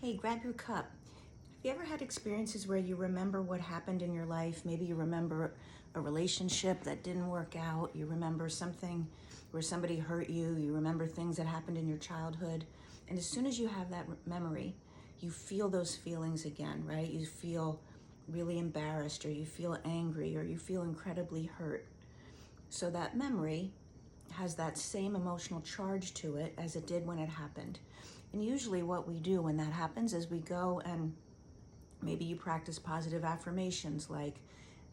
Hey, grab your cup. Have you ever had experiences where you remember what happened in your life? Maybe you remember a relationship that didn't work out. You remember something where somebody hurt you. You remember things that happened in your childhood. And as soon as you have that memory, you feel those feelings again, right? You feel really embarrassed, or you feel angry, or you feel incredibly hurt. So that memory has that same emotional charge to it as it did when it happened. And usually what we do when that happens is we go and maybe you practice positive affirmations like,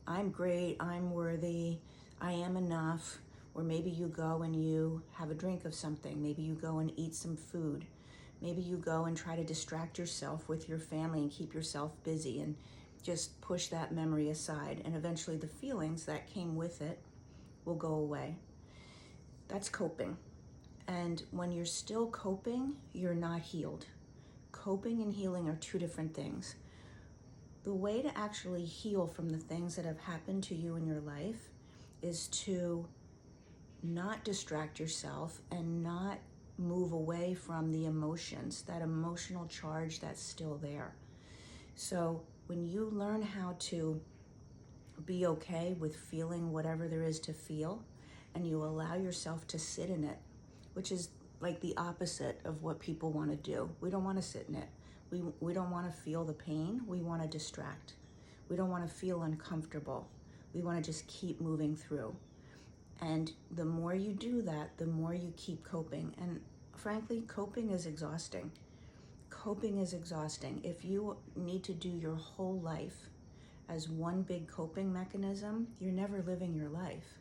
I'm great, I'm worthy, I am enough. Or maybe you go and you have a drink of something. Maybe you go and eat some food. Maybe you go and try to distract yourself with your family and keep yourself busy and just push that memory aside. And eventually the feelings that came with it will go away. That's coping. And when you're still coping, you're not healed. Coping and healing are two different things. The way to actually heal from the things that have happened to you in your life is to not distract yourself and not move away from the emotions, that emotional charge that's still there. So when you learn how to be okay with feeling whatever there is to feel, and you allow yourself to sit in it, which is like the opposite of what people want to do. We don't want to sit in it. We don't want to feel the pain. We want to distract. We don't want to feel uncomfortable. We want to just keep moving through. And the more you do that, the more you keep coping. And frankly, coping is exhausting. Coping is exhausting. If you need to do your whole life as one big coping mechanism, you're never living your life.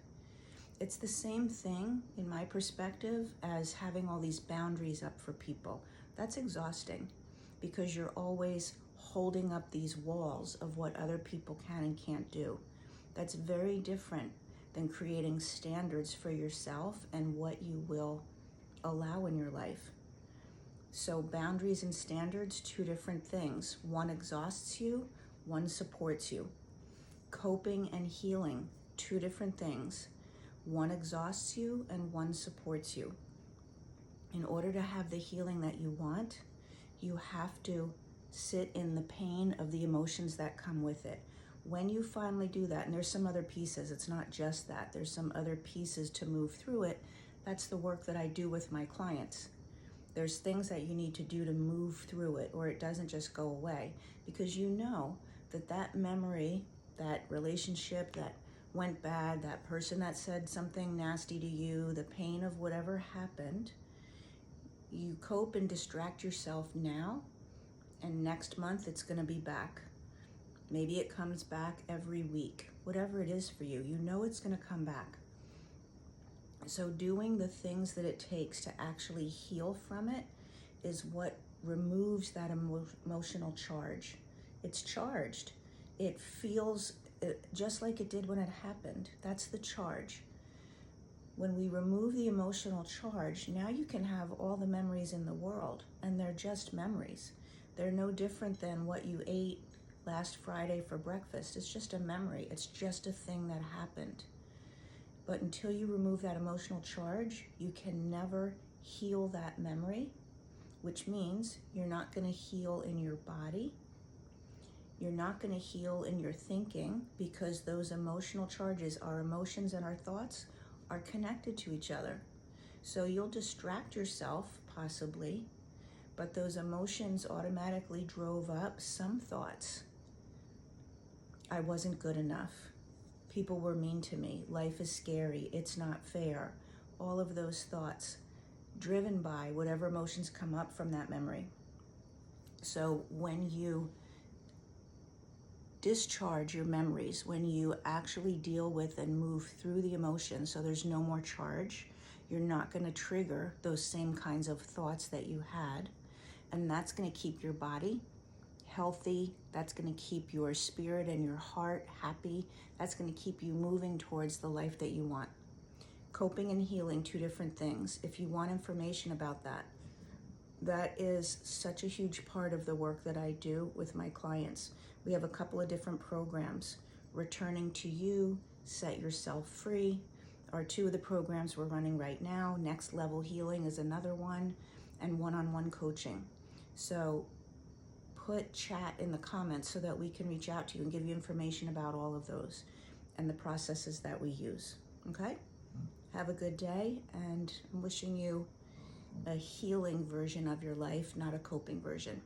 It's the same thing, in my perspective, as having all these boundaries up for people. That's exhausting because you're always holding up these walls of what other people can and can't do. That's very different than creating standards for yourself and what you will allow in your life. So boundaries and standards, two different things. One exhausts you, one supports you. Coping and healing, two different things. One exhausts you and one supports you. In order to have the healing that you want, you have to sit in the pain of the emotions that come with it. When you finally do that, and there's some other pieces, it's not just that, there's some other pieces to move through it. That's the work that I do with my clients. There's things that you need to do to move through it, or it doesn't just go away, because you know that that memory, that relationship that went bad, that person that said something nasty to you, the pain of whatever happened, you cope and distract yourself now, and next month it's going to be back. Maybe it comes back every week. Whatever it is for you, you know it's going to come back. So doing the things that it takes to actually heal from it is what removes that emotional charge. It's charged. It feels just like it did when it happened. That's the charge. When we remove the emotional charge, now you can have all the memories in the world, and they're just memories. They're no different than what you ate last Friday for breakfast. It's just a memory. It's just a thing that happened. But until you remove that emotional charge, you can never heal that memory, which means you're not going to heal in your body. You're not going to heal in your thinking, because those emotional charges, our emotions and our thoughts, are connected to each other. So you'll distract yourself, possibly, but those emotions automatically drove up some thoughts. I wasn't good enough. People were mean to me. Life is scary. It's not fair. All of those thoughts driven by whatever emotions come up from that memory. So when you discharge your memories, when you actually deal with and move through the emotions so there's no more charge, you're not going to trigger those same kinds of thoughts that you had. And that's going to keep your body healthy. That's going to keep your spirit and your heart happy. That's going to keep you moving towards the life that you want. Coping and healing, two different things. If you want information about that, that is such a huge part of the work that I do with my clients. We have a couple of different programs. Returning to You, Set Yourself Free are two of the programs we're running right now. Next Level Healing is another one, and one-on-one coaching. So put chat in the comments so that we can reach out to you and give you information about all of those and the processes that we use. Okay? Have a good day, and I'm wishing you a healing version of your life, not a coping version.